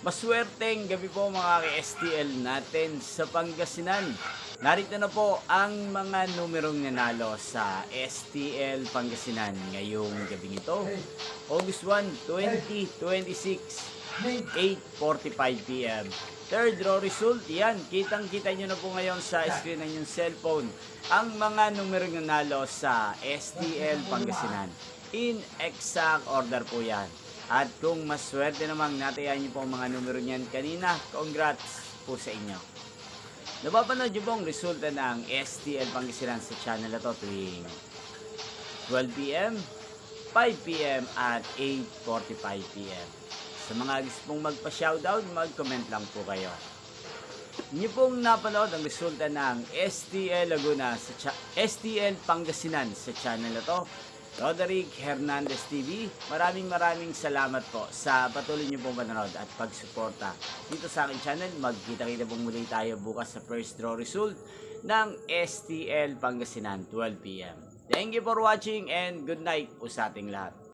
Maswerteng gabi po mga ka-STL natin sa Pangasinan. Narito na po ang mga numerong nanalo sa STL Pangasinan ngayong gabi nito. August 1, 2026, 8:45 PM. Third row result, yan. Kitang-kita nyo na po ngayon sa screen ng inyong cellphone ang mga numerong nanalo sa STL Pangasinan. In exact order po yan. At kung maswerte namang natayan niyo po ang mga numero niyan kanina, congrats po sa inyo. Napapanood niyo po ang resulta ng STL Pangasinan sa channel na to tuwing 12 PM, 5 PM at 8:45 PM. Sa mga gusto pong magpa-shoutout, mag-comment lang po kayo. Niyo pong napanood ang resulta ng STL Laguna sa STL Pangasinan sa channel na to. Roderick Hernandez TV, maraming salamat po sa patuloy niyo pong panonood at pagsuporta dito sa aking channel. Magkita-kita pong muli tayo bukas sa first draw result ng STL Pangasinan 12 PM. Thank you for watching and good night po sa ating lahat.